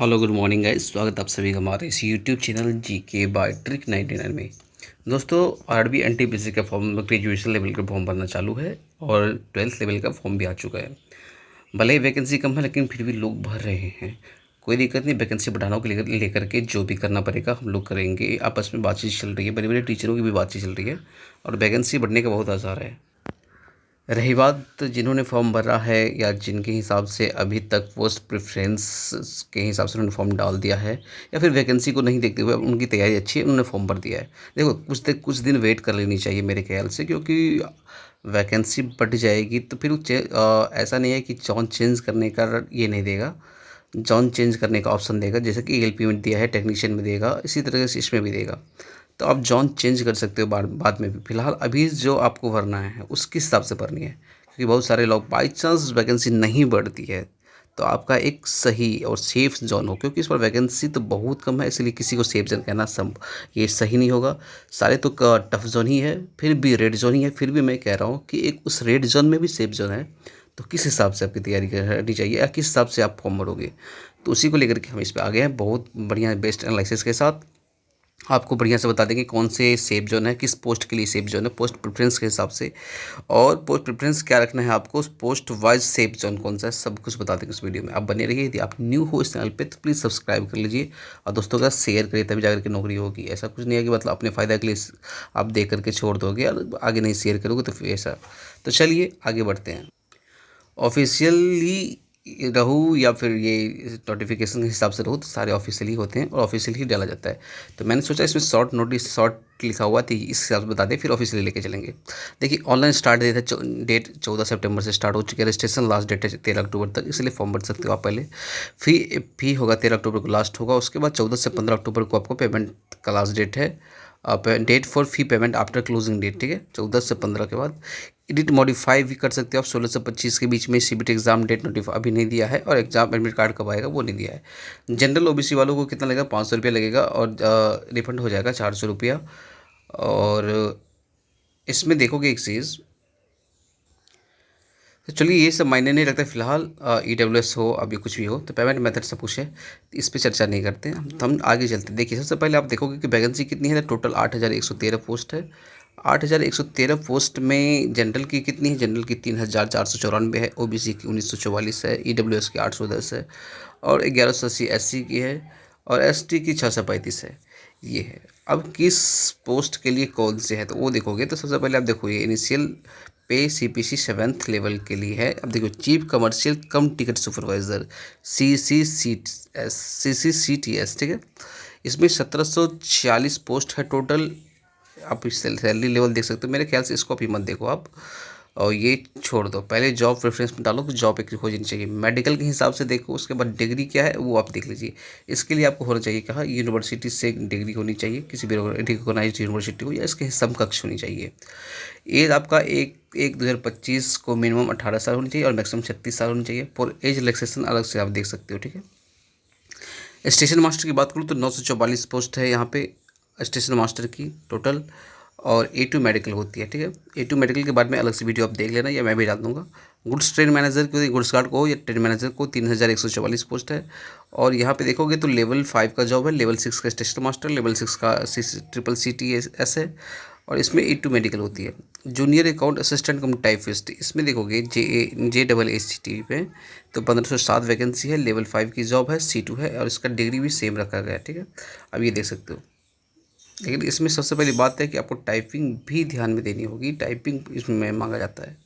Hello good morning guys, स्वागत है आप सभी का हमारे इस YouTube channel GK by trick 99 में। दोस्तों, आरबी एनटीपीसी का फॉर्म ग्रेजुएशन लेवल का फॉर्म भरना चालू है और 12th लेवल का फॉर्म भी आ चुका है। भले ही वैकेंसी कम है लेकिन फिर भी लोग भर रहे हैं। कोई दिक्कत नहीं, वैकेंसी बढ़ाने को लेकर के जो भी करना पड़ेगा हम लोग करेंगे। आपस में बातचीत चल रही है, बड़े बड़े टीचरों की भी बातचीत चल रही है और वैकेंसी बढ़ने का बहुत आसार है। रही बात जिन्होंने फॉर्म भरा है या जिनके हिसाब से अभी तक पोस्ट प्रेफरेंस के हिसाब से उन्होंने फॉर्म डाल दिया है या फिर वैकेंसी को नहीं देखते हुए उनकी तैयारी अच्छी है, उन्होंने फॉर्म भर दिया है। देखो, कुछ दिन वेट कर लेनी चाहिए मेरे ख्याल से, क्योंकि वैकेंसी बढ़ जाएगी तो फिर ऐसा नहीं है कि जॉन चेंज करने का ये नहीं देगा। जॉन चेंज करने का ऑप्शन देगा, जैसे कि एलपी में दिया है, टेक्नीशियन में देगा, इसी तरह से इसमें भी देगा। तो आप जॉन चेंज कर सकते हो बाद में भी। फिलहाल अभी जो आपको भरना है उसके हिसाब से भरनी है, क्योंकि बहुत सारे लोग बाई चांस वैकेंसी नहीं बढ़ती है तो आपका एक सही और सेफ जोन हो, क्योंकि इस पर वैकेंसी तो बहुत कम है, इसलिए किसी को सेफ जोन कहना ये सही नहीं होगा। सारे तो टफ जोन ही है, फिर भी रेड जोन ही है। फिर भी मैं कह रहा हूँ कि एक उस रेड जोन में भी सेफ जोन है। तो किस हिसाब से आपकी तैयारी करनी चाहिए या किस हिसाब से आप फॉर्म भरोगे, तो उसी को लेकर के हम इस पर आ गए हैं बहुत बढ़िया बेस्ट एनालिसिस के साथ। आपको बढ़िया से बता देंगे कौन से सेफ जोन है, किस पोस्ट के लिए सेफ जोन है पोस्ट प्रेफरेंस के हिसाब से, और पोस्ट प्रेफरेंस क्या रखना है आपको, उस पोस्ट वाइज सेफ जोन कौन सा है, सब कुछ बता देंगे इस वीडियो में। आप बने रहिए। यदि आप न्यू हो इस चैनल पे तो प्लीज़ सब्सक्राइब कर लीजिए और दोस्तों का शेयर करिए, तभी जाकर के नौकरी होगी। ऐसा कुछ नहीं है कि मतलब अपने फ़ायदा के लिए आप देख करके छोड़ दोगे और आगे नहीं शेयर करोगे तो फिर ऐसा। तो चलिए आगे बढ़ते हैं। ऑफिशियली रहूँ या फिर ये नोटिफिकेशन के हिसाब से रहूँ, तो सारे ऑफिशियली होते हैं और ऑफिशियली ही डाला जाता है। तो मैंने सोचा इसमें शॉर्ट नोटिस शॉर्ट लिखा हुआ थी, इस हिसाब से बता दें, फिर ऑफिशियली लेके चलेंगे। देखिए, ऑनलाइन स्टार्ट डेट 14 सितंबर से स्टार्ट हो चुकी है। रजिस्ट्रेशन लास्ट डेट है 13 अक्टूबर तक, इसलिए फॉर्म भर सकते हो आप पहले। फी होगा 13 अक्टूबर को लास्ट होगा। उसके बाद 14 से 15 अक्टूबर को आपको पेमेंट का लास्ट डेट है। Date for fee payment after closing date, ठीक है, 14 से 15 के बाद। एडिट मॉडिफाई भी कर सकते हो आप 16 से 25 के बीच में। सीबीटी एग्जाम डेट नोटिफाई अभी नहीं दिया है और एग्जाम एडमिट कार्ड कब आएगा वो नहीं दिया है। जनरल ओबीसी वालों को कितना लगेगा, 500 रुपया लगेगा और रिफंड हो जाएगा 400 रुपया। और इसमें देखोगे एक चीज़, तो चलिए ये सब मायने नहीं रखता फिलहाल। EWS हो अभी कुछ भी हो, तो पेमेंट मेथड सब कुछ है, इस पर चर्चा नहीं करते हम आगे चलते। देखिए, सबसे पहले आप देखोगे कि वैकेंसी कितनी है। टोटल 8113 पोस्ट है। 8113 पोस्ट में जनरल की कितनी है, जनरल की 3494 है, ओबीसी की 1944 है, EWS की 810 है और 1180 SC की है और ST की 635 है। ये है। अब किस पोस्ट के लिए कौन से है तो वो देखोगे, तो सबसे पहले आप देखो ये इनिशियल पे CPC 7th लेवल के लिए है। अब देखो, चीफ कमर्शियल कम टिकट सुपरवाइज़र CCCTS, ठीक है। इसमें 1746 पोस्ट है टोटल। आप सैलरी लेवल देख सकते हो। मेरे ख्याल से इसको अभी मत देखो आप, और ये छोड़ दो। पहले जॉब प्रेफरेंस में डालो तो जॉब एक खोजनी चाहिए। मेडिकल के हिसाब से देखो, उसके बाद डिग्री क्या है वो आप देख लीजिए। इसके लिए आपको होना चाहिए कहाँ, यूनिवर्सिटी से डिग्री होनी चाहिए, किसी भी रिकॉग्नाइज्ड यूनिवर्सिटी हो या इसके समकक्ष होनी चाहिए। एज आपका एक 2025 को मिनिमम 18 साल होनी चाहिए और मैक्सिमम 36 साल होनी चाहिए। फॉर एज रिलैक्सेशन अलग से आप देख सकते हो, ठीक है। स्टेशन मास्टर की बात करूँ तो 944 पोस्ट है यहाँ पे स्टेशन मास्टर की टोटल, और A2 मेडिकल होती है, ठीक है। A2 मेडिकल के बारे में अलग से वीडियो आप देख लेना या मैं भी डाल दूंगा। गुड्स ट्रेन मैनेजर को, गुड्स गार्ड को या ट्रेन मैनेजर को 3144 पोस्ट है। और यहाँ पे देखोगे तो लेवल 5 का जॉब है, लेवल 6 का स्टेशन मास्टर, लेवल 6 का CCCTS है और इसमें A2 मेडिकल होती है। जूनियर अकाउंट असिस्टेंट कम टाइपिस्ट, इसमें देखोगे JAACT पे तो 1507 वैकेंसी है, लेवल 5 की जॉब है, C2 है और इसका डिग्री भी सेम रखा गया है, ठीक है। अब ये देख सकते हो। लेकिन इसमें सबसे पहली बात है कि आपको टाइपिंग भी ध्यान में देनी होगी, टाइपिंग इसमें मांगा जाता है।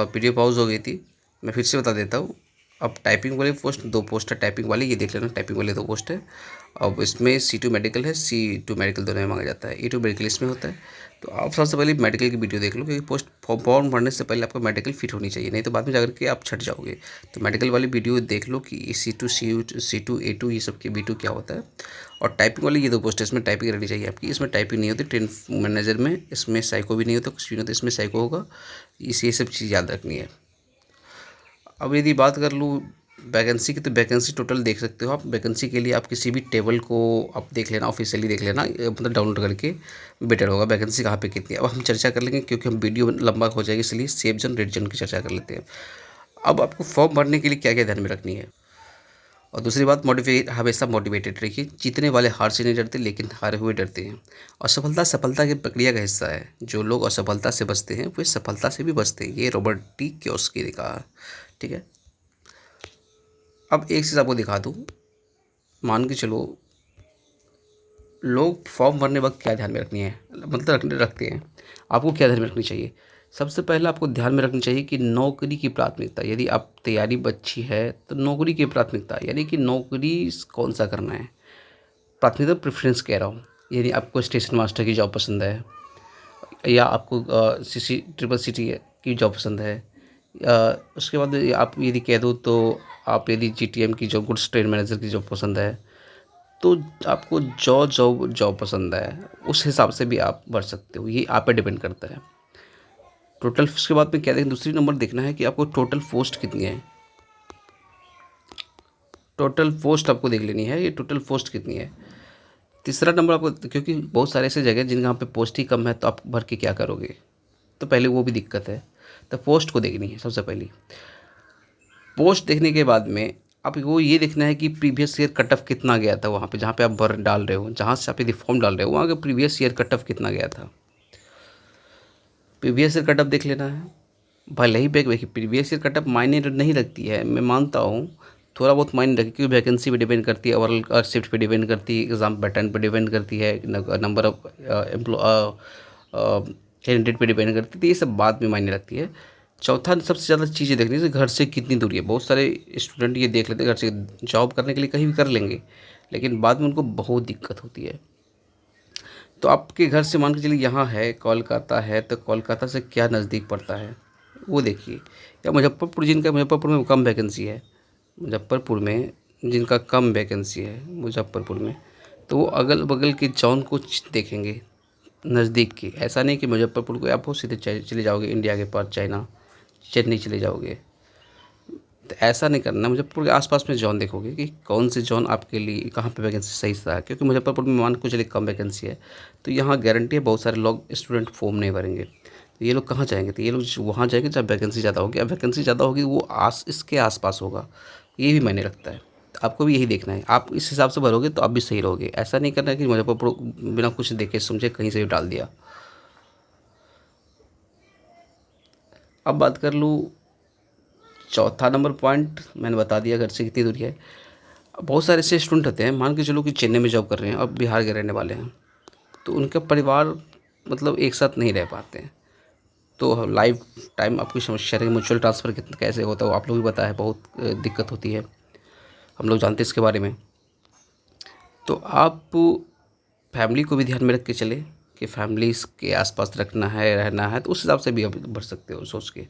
वीडियो पॉज हो गई थी, मैं फिर से बता देता हूँ। अब टाइपिंग वाले पोस्ट 2 पोस्ट है, टाइपिंग वाली ये देख लेना, टाइपिंग वाले 2 पोस्ट है। अब इसमें C2 मेडिकल है, C2 मेडिकल दोनों में मांगा जाता है। E2 मेडिकल इसमें होता है। तो आप सबसे पहले मेडिकल की वीडियो देख लो, क्योंकि पोस्ट फॉर्म भरने से पहले आपको मेडिकल फिट होनी चाहिए, नहीं तो बाद में जाकर के आप छट जाओगे। तो मेडिकल वाली वीडियो देख लो कि C2 C2 A2 ये सब के B2 क्या होता है। और टाइपिंग वाली ये 2 पोस्ट है, इसमें टाइपिंग रहनी चाहिए आपकी। इसमें टाइपिंग नहीं होती, ट्रेन मैनेजर में इसमें साइको भी नहीं होता, कुछ भी नहीं होता, इसमें साइको होगा। ये सब चीज़ याद रखनी है। अब यदि बात कर लूँ वैकेंसी की, तो वैकेंसी टोटल देख सकते हो आप। वैकेंसी के लिए आप किसी भी टेबल को आप देख लेना, ऑफिशियली देख लेना, मतलब डाउनलोड करके बेटर होगा वैकेंसी कहाँ पे कितनी है। अब हम चर्चा कर लेंगे, क्योंकि हम वीडियो लंबा हो जाएगी, इसलिए सेफ जोन रेड जोन की चर्चा कर लेते हैं। अब आपको फॉर्म भरने के लिए क्या क्या ध्यान में रखनी है। और दूसरी बात, मोटिवेट हमेशा मोटिवेटेड रहिए। जीतने वाले हार से नहीं डरते, लेकिन हारे हुए डरते हैं। और सफलता सफलता की प्रक्रिया का हिस्सा है। जो लोग असफलता से बचते हैं वे सफलता से भी बचते हैं। ये रॉबर्ट टी कियोसाकी ने कहा। ठीक है। अब एक चीज़ आपको दिखा दूँ। मान के चलो, लोग फॉर्म भरने वक्त क्या ध्यान में रखनी है, मतलब रखते हैं। आपको क्या ध्यान में रखनी चाहिए? सबसे पहले आपको ध्यान में रखनी चाहिए कि नौकरी की प्राथमिकता। यदि आप तैयारी अच्छी है तो नौकरी की प्राथमिकता, यानी कि नौकरी कौन सा करना है। प्राथमिकता प्रेफरेंस कह रहा हूँ। यदि आपको स्टेशन मास्टर की जॉब पसंद है, या आपको सीसी ट्रिपल सिटी की जॉब पसंद है, उसके बाद आप यदि कह दो तो आप यदि जीटीएम की जॉब, गुड्स ट्रेन मैनेजर की जॉब पसंद है, तो आपको जो जॉब जॉब पसंद है उस हिसाब से भी आप बढ़ सकते हो। ये आप पे डिपेंड करता है। टोटल, उसके बाद में क्या देखें, दूसरी नंबर देखना है कि आपको टोटल पोस्ट कितनी है। टोटल पोस्ट आपको देख लेनी है, ये टोटल पोस्ट कितनी है। तीसरा नंबर आपको, क्योंकि बहुत सारे ऐसे जगह जिन जहाँ पे पोस्ट ही कम है तो आप भर के क्या करोगे, तो पहले वो भी दिक्कत है। तो पोस्ट को देखनी है सबसे पहली। पोस्ट देखने के बाद में आपको ये देखना है कि प्रीवियस ईयर कट ऑफ कितना गया था वहाँ पे, जहाँ पे आप भर डाल रहे हो, जहाँ से आप यदि फॉर्म डाल रहे हो वहाँ का प्रीवियस ईयर कट ऑफ कितना गया था। प्रीवियस ईयर कट ऑफ देख लेना है। भले ही बैक देखिए, प्रीवियस ईयर कट ऑफ मायने नहीं रखती है, मैं मानता हूँ थोड़ा बहुत मायने रखती है, क्योंकि वैकेंसी पे डिपेंड करती है, ओवरऑल शिफ्ट पे डिपेंड करती है, एग्ज़ाम पैटर्न पे डिपेंड करती है, नंबर ऑफ कैंडिडेट पे डिपेंड करती है। तो ये सब बात में मायने रखती है। चौथा, सबसे ज़्यादा चीज़ें देखनी है घर से कितनी दूरी है। बहुत सारे स्टूडेंट ये देख लेते हैं घर से जॉब करने के लिए कहीं भी कर लेंगे, लेकिन बाद में उनको बहुत दिक्कत होती है। तो आपके घर से मान के चलिए यहाँ है, कोलकाता है, तो कोलकाता से क्या नज़दीक पड़ता है वो देखिए। या मुजफ्फरपुर, जिनका मुजफ्फरपुर में कम वैकेंसी है, मुजफ्फरपुर में जिनका कम वैकेंसी है मुजफ्फरपुर में, तो वो अगल बगल के जॉन को देखेंगे नज़दीक की। ऐसा नहीं कि मुजफ्फरपुर को आप सीधे चले जाओगे इंडिया के पास, चाइना, चेन्नई चले जाओगे। तो ऐसा नहीं करना। मुजफ्फरपुर के आसपास में जॉन देखोगे कि कौन से जॉन आपके लिए कहाँ पे वैकेंसी सही सा है। क्योंकि मुजफ्फरपुर में मान को चलिए कम वैकेंसी है, तो यहाँ गारंटी है बहुत सारे लोग स्टूडेंट फॉर्म नहीं भरेंगे। तो ये लोग कहाँ जाएंगे? तो ये लोग वहाँ जाएंगे जब वैकेंसी ज़्यादा होगी। अब वैकेंसी ज़्यादा होगी वो इसके आसपास होगा, ये भी मायने रखता है। तो आपको भी यही देखना है, आप इस हिसाब से भरोगे तो आप भी सही रहोगे। ऐसा नहीं करना है कि मुजफ्फरपुर बिना कुछ देखे समझे कहीं से भी डाल दिया। अब बात कर लूँ, चौथा नंबर पॉइंट मैंने बता दिया घर से कितनी दूरी है। बहुत सारे ऐसे स्टूडेंट होते हैं, मान के चलो कि चेन्नई में जॉब कर रहे हैं और बिहार के रहने वाले हैं, तो उनका परिवार मतलब एक साथ नहीं रह पाते हैं। तो लाइफ टाइम आपकी समस्या है कि म्यूचुअल ट्रांसफ़र कितना कैसे होता है वो आप लोग भी पता है, बहुत दिक्कत होती है, हम लोग जानते हैं इसके बारे में। तो आप फैमिली को भी ध्यान में रख के चले कि फैमिली के आसपास रखना है, रहना है, तो उस हिसाब से भी आप बढ़ सकते हो सोच के।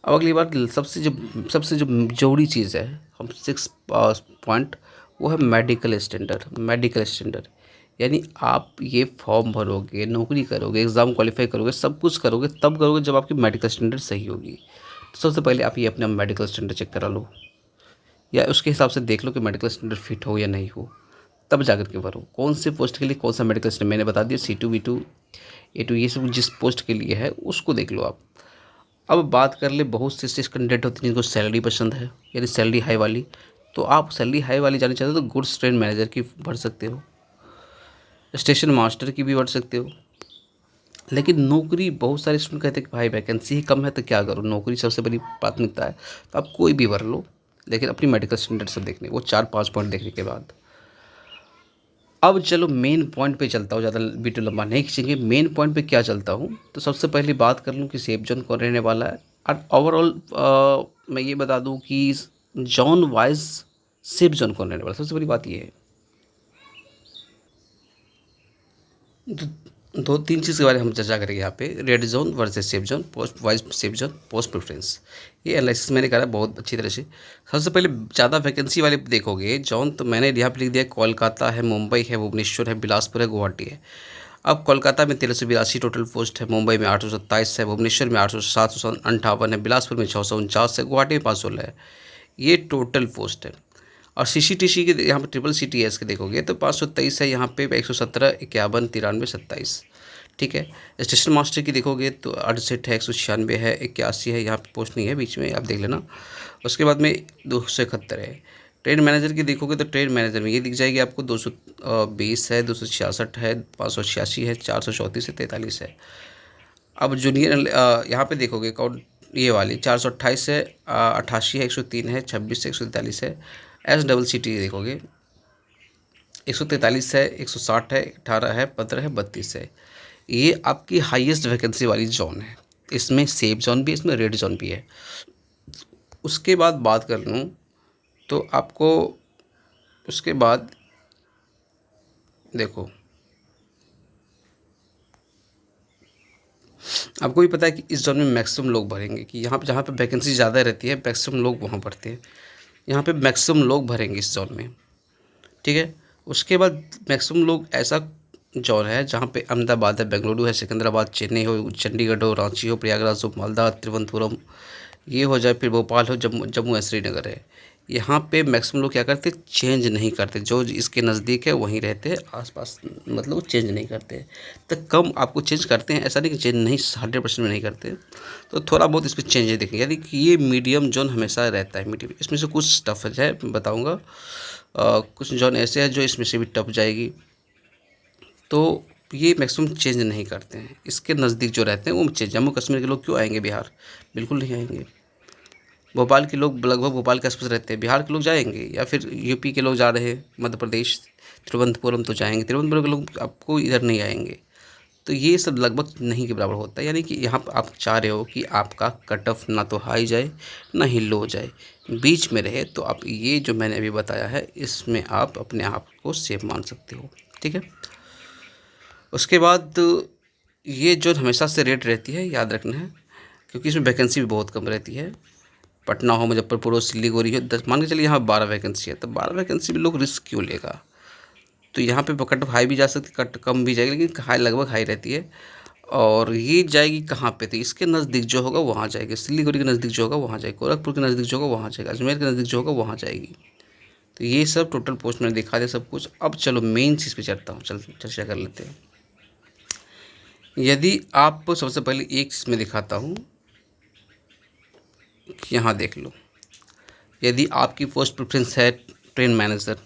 अब अगली बात, सबसे जो ज़रूरी चीज़ है, हम 6 पॉइंट, वो है मेडिकल स्टैंडर्ड। मेडिकल स्टैंडर्ड यानी आप ये फॉर्म भरोगे, नौकरी करोगे, एग्ज़ाम क्वालिफाई करोगे, सब कुछ करोगे, तब करोगे जब आपकी मेडिकल स्टैंडर्ड सही होगी। तो सबसे पहले आप ये अपना मेडिकल स्टैंडर्ड चेक करा लो, या उसके हिसाब से देख लो कि मेडिकल स्टैंडर्ड फिट हो या नहीं हो, तब जाकर के भरो। कौन से पोस्ट के लिए कौन सा मेडिकल स्टैंडर्ड मैंने बता दिया, C2 B2 A2, ये सब जिस पोस्ट के लिए है उसको देख लो आप। अब बात कर ले, बहुत से कैंडिडेट होते हैं जिनको सैलरी पसंद है, यानी सैलरी हाई वाली, तो आप सैलरी हाई वाली जानी चाहते हो तो गुड्स ट्रेन मैनेजर की भर सकते हो, स्टेशन मास्टर की भी भर सकते हो। लेकिन नौकरी, बहुत सारे स्टूडेंट कहते हैं कि भाई वैकेंसी ही कम है तो क्या करूँ, नौकरी सबसे बड़ी प्राथमिकता है, तो आप कोई भी भर लो, लेकिन अपनी मेडिकल स्टैंडर्ड सब देखने, वो 4-5 पॉइंट देखने के बाद। अब चलो मेन पॉइंट पे चलता हूँ, ज़्यादा वीडियो लंबा नहीं खींचेंगे। मेन पॉइंट पे क्या चलता हूँ, तो सबसे पहले बात कर लूँ कि सेफ जोन कौन रहने वाला है। और ओवरऑल मैं ये बता दूँ कि जोन वाइज सेफ जोन कौन रहने वाला है। सबसे बड़ी बात ये है, दो तीन चीज़ के बारे में हम चर्चा करेंगे यहाँ पे, red zone versus safe zone, post wise safe zone, post preference. ये एनालिसिस मैंने करा बहुत अच्छी तरह से। सबसे पहले ज़्यादा वैकेंसी वाले देखोगे जोन, तो मैंने यहाँ पे लिख दिया कोलकाता है, मुंबई है, भुवनेश्वर है, बिलासपुर है, गुवाहाटी है। अब कोलकाता में 1382 टोटल पोस्ट है, मुंबई में 827 है, भुवनेश्वर में 758 है, बिलासपुर में 649 है, गुवाहाटी में 516 है। ये टोटल पोस्ट है। और CCTC के यहाँ पे CCTS के देखोगे तो 523 है, यहाँ पे 117, 51, 93, 27। ठीक है। स्टेशन मास्टर की देखोगे तो 68 है, 196 है, 81 है, यहाँ पे पोस्ट नहीं है, बीच में आप देख लेना। उसके बाद में 271 है। ट्रेड मैनेजर की देखोगे तो ट्रेड मैनेजर में ये दिख जाएगी आपको 220 है, 266 है, 586 है, 434 है, 43 है। अब जूनियर यहाँ पे देखोगे कौन, ये वाली 428 है, 88 है, 103 है, 26 है, 143 है। SCCT देखोगे 143 है, 160 है, 18 है, 15 है, 32 है। ये आपकी हाईएस्ट वैकेंसी वाली जोन है। इसमें सेफ जोन भी है, इसमें रेड जोन भी है। उसके बाद बात कर लूँ तो आपको उसके बाद देखो, आपको भी पता है कि इस जोन में मैक्सिमम लोग भरेंगे, कि यहाँ पे जहाँ पे वैकेंसी ज़्यादा रहती है मैक्सिमम लोग वहाँ भरते हैं। यहाँ पे मैक्सिमम लोग भरेंगे इस जोन में, ठीक है। उसके बाद मैक्सिमम लोग ऐसा जोन है जहाँ पे अहमदाबाद है, बेंगलुरु है, सिकंदराबाद, चेन्नई हो, चंडीगढ़ हो, रांची हो, प्रयागराज हो, मालदा, तिरुवनंतपुरम ये हो जाए, फिर भोपाल हो, जम्मू जम्मू है, श्रीनगर है। यहाँ पे मैक्सिमम लोग क्या करते, चेंज नहीं करते, जो इसके नज़दीक है वहीं रहते हैं आसपास, मतलब चेंज नहीं करते। तो कम आपको चेंज करते हैं, ऐसा नहीं कि चेंज नहीं 100% में नहीं करते, तो थोड़ा बहुत इस पर चेंज देखेंगे। यानी कि ये मीडियम जोन हमेशा रहता है। मीडियम इसमें से कुछ टफ है बताऊँगा, कुछ जोन ऐसे हैं जो इसमें से भी टफ जाएगी, तो ये मैक्सिमम चेंज नहीं करते हैं। इसके नज़दीक जो रहते हैं वो चेंज। जम्मू कश्मीर के लोग क्यों आएंगे बिहार, बिल्कुल नहीं आएंगे। भोपाल के लोग लगभग भोपाल के आसपास रहते हैं, बिहार के लोग जाएंगे, या फिर यूपी के लोग जा रहे हैं मध्य प्रदेश तिरुवनंतपुरम तो जाएंगे, तिरुवनंतपुरम के लोग आपको इधर नहीं आएंगे। तो ये सब लगभग नहीं के बराबर होता है। यानी कि यहाँ पर आप चाह रहे हो कि आपका कट ऑफ ना तो हाई जाए ना ही लो जाए, बीच में रहे, तो आप ये जो मैंने अभी बताया है इसमें आप अपने आप को सेफ मान सकते हो, ठीक है। उसके बाद ये जो हमेशा से रेट रहती है याद रखना है, क्योंकि इसमें वैकेंसी भी बहुत कम रहती है। पटना हो, मुजफ्फरपुर हो, सिलीगुड़ी हो, 10 मान के चलिए यहाँ 12 वैकेंसी है, तो 12 वैकेंसी में लोग रिस्क क्यों लेगा। तो यहाँ पे कट हाई भी जा सकती, कट कम भी जाएगी, लेकिन हाई लगभग हाई रहती है। और ये जाएगी कहाँ पे, तो इसके नज़दीक जो होगा वहाँ जाएगी, सिलीगुड़ी के नज़दीक जो होगा वहाँ जाएगी, गोरखपुर के नज़दीक जो होगा वहाँ जाएगा, अजमेर के नज़दीक जो होगा वहाँ जाएगी। तो ये सब टोटल पोस्ट मैंने दिखा दिया सब कुछ। अब चलो मेन चीज़ पे चलता हूँ, चर्चा कर लेते हैं। यदि आप सबसे पहले एक चीज़ में दिखाता हूँ, यहाँ देख लो। यदि आपकी पोस्ट प्रेफरेंस है ट्रेन मैनेजर,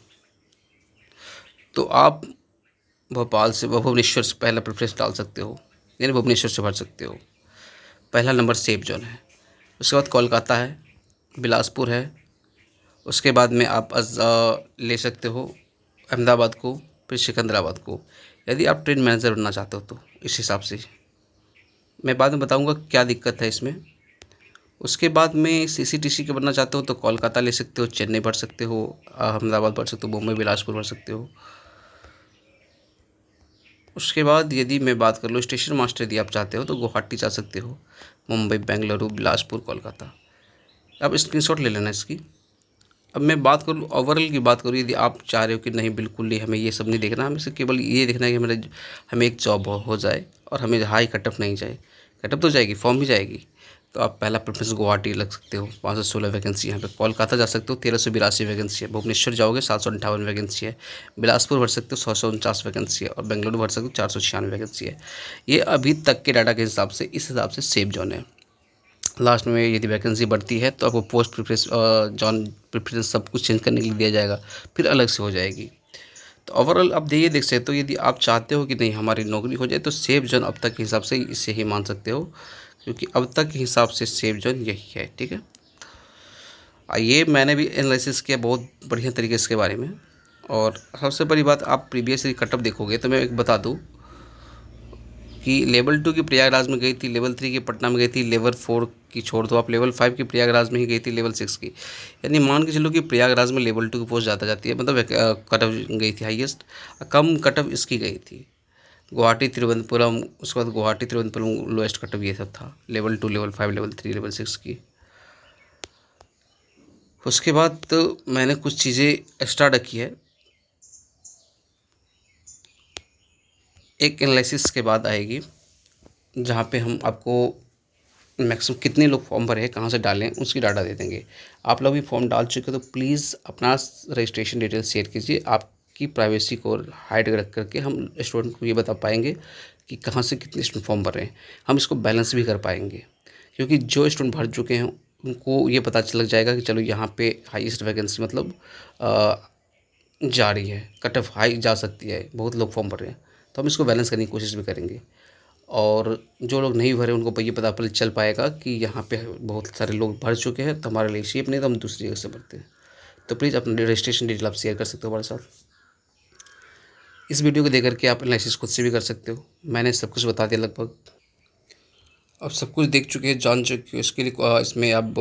तो आप भोपाल से भुवनेश्वर से पहला प्रेफरेंस डाल सकते हो, यानी भुवनेश्वर से भर सकते हो। पहला नंबर सेफ जोन है। उसके बाद कोलकाता है, बिलासपुर है। उसके बाद में आप ले सकते हो अहमदाबाद को, फिर सिकंदराबाद को, यदि आप ट्रेन मैनेजर बनना चाहते हो तो। इस हिसाब से मैं बाद में बताऊंगा क्या दिक्कत है इसमें। उसके बाद में CCTC के बनना चाहते हो तो कोलकाता ले सकते हो, चेन्नई भर सकते हो, अहमदाबाद भर सकते हो, मुंबई बिलासपुर भर सकते हो। उसके बाद यदि मैं बात कर लूँ स्टेशन मास्टर यदि आप चाहते हो तो गुवाहाटी जा सकते हो, मुंबई, बेंगलुरु, बिलासपुर, कोलकाता। अब स्क्रीनशॉट ले लेना इसकी। अब मैं बात करूँ ओवरऑल की बात करूँ, यदि आप चाह रहे हो कि नहीं बिल्कुल नहीं हमें ये सब नहीं देखना, हमें सिर्फ केवल ये देखना है कि हमें एक जॉब हो जाए और हमें हाई कटअप नहीं जाए। कटअप तो जाएगी, फॉर्म भी जाएगी, तो आप पहला प्रेफरेंस गुवाहाटी लग सकते हो, 516 वैकेंसी यहाँ पे। कोलकाता जा सकते हो, 1382 वैकेंसी है। भुवनेश्वर जाओगे 758 वैकेंसी है। बिलासपुर भर सकते हो, 149 वैकेंसी है। और बेंगलुरु भर सकते हो, 496 वैकेंसी है। ये अभी तक के डाटा के हिसाब से इस हिसाब से सेफ जोन है। लास्ट में यदि वैकेंसी बढ़ती है तो आपको पोस्ट प्रेफरेंस जॉन प्रेफरेंस सब कुछ चेंज करने के लिए दिया जाएगा, फिर अलग से हो जाएगी। तो ओवरऑल आप ये देख सकते हो, यदि आप चाहते हो कि नहीं हमारी नौकरी हो जाए तो सेफ जोन अब तक के हिसाब से इसे ही मान सकते हो, क्योंकि अब तक के हिसाब से सेफ जोन यही है, ठीक है। ये मैंने भी एनालिसिस किया बहुत बढ़िया तरीके से इसके बारे में। और सबसे बड़ी बात, आप प्रीवियस कटअप देखोगे तो मैं एक बता दूँ कि लेवल 2 की प्रयागराज में गई थी, लेवल 3 की पटना में गई थी, लेवल 4 की छोड़ दो आप, लेवल 5 की प्रयागराज में ही गई थी, लेवल 6 की। यानी मान के चलो कि प्रयागराज में लेवल 2 की पोस्ट ज़्यादा जाती है, मतलब कट ऑफ गई थी हाईएस्ट। कम कट ऑफ इसकी गई थी गुवाहाटी, तिरुवनंतपुरम। उसके बाद Guwahati, Thiruvananthapuram lowest cut off ये सब था, लेवल 2, लेवल 5, लेवल 3, लेवल 6 की। उसके बाद तो मैंने कुछ चीज़ें एक्स्ट्रा रखी है। एक एनालिसिस के बाद आएगी जहाँ पे हम आपको मैक्सिमम कितने लोग फॉर्म भरे हैं, कहाँ से डालें, उसकी डाटा दे देंगे। आप लोग भी फॉर्म डाल चुके हो तो प्लीज़ अपना रजिस्ट्रेशन डिटेल शेयर कीजिए। आपकी प्राइवेसी को हाइड रख करके हम स्टूडेंट को ये बता पाएंगे कि कहाँ से कितने स्टूडेंट फॉर्म भर रहे हैं। हम इसको बैलेंस भी कर पाएंगे, क्योंकि जो स्टूडेंट भर चुके हैं उनको ये पता लग जाएगा कि चलो यहाँ पे हाईएस्ट वैकेंसी मतलब जा रही है, कट ऑफ हाई जा सकती है, बहुत लोग फॉर्म भर रहे हैं, तो हम इसको बैलेंस करने की कोशिश भी करेंगे। और जो लोग नहीं भरे उनको ये पता चल पाएगा कि यहाँ पे बहुत सारे लोग भर चुके हैं, तो हमारे लिए सेफ नहीं, तो हम दूसरी जगह से भरते हैं। तो प्लीज़ अपना रजिस्ट्रेशन डिटेल आप शेयर कर सकते हो हमारे साथ। इस वीडियो को देख करके आप एनालिसिस खुद से भी कर सकते हो। मैंने सब कुछ बता दिया लगभग। अब सब कुछ देख चुके हैं, जान चुके हो, इसके लिए इसमें अब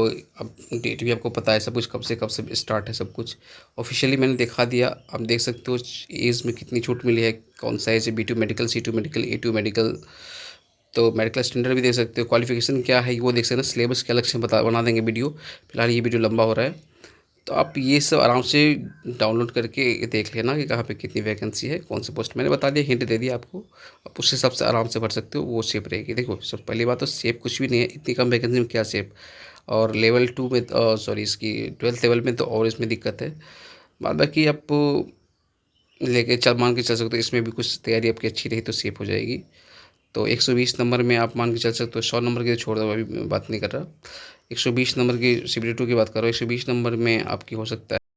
डेट भी आपको पता है, सब कुछ कब से स्टार्ट है, सब कुछ ऑफिशियली मैंने दिखा दिया। आप देख सकते हो एज में कितनी छूट मिली है, कौन सा एज है, B2 medical, C2 medical, A2 medical. तो मेडिकल स्टैंडर्ड भी देख सकते हो, क्वालिफिकेशन क्या है वो देख सकते हैं, सिलेबस के अलग से बना देंगे वीडियो। फिलहाल ये वीडियो लंबा हो रहा है, तो आप ये सब आराम से डाउनलोड करके देख लेना कि कहाँ पे कितनी वैकेंसी है, कौन से पोस्ट। मैंने बता दिया, हिंट दे दिया आपको। आप उस हिसाब से आराम से भर सकते हो, वो सेफ रहेगी। देखो सब पहली बात तो सेफ कुछ भी नहीं है, इतनी कम वैकेंसी में क्या सेफ। और लेवल 2 में सॉरी इसकी 12th लेवल में तो और इसमें दिक्कत है। बाद बाकी आप लेके चल मान के चल सकते हो, इसमें भी कुछ तैयारी आपकी अच्छी रही तो सेफ हो जाएगी। तो 120 नंबर में आप मान के चल सकते हो, 100 नंबर की तो छोड़ दो, अभी बात नहीं कर रहा। 120 नंबर की CBT 2 की बात करो, 120 नंबर में आपकी हो सकता है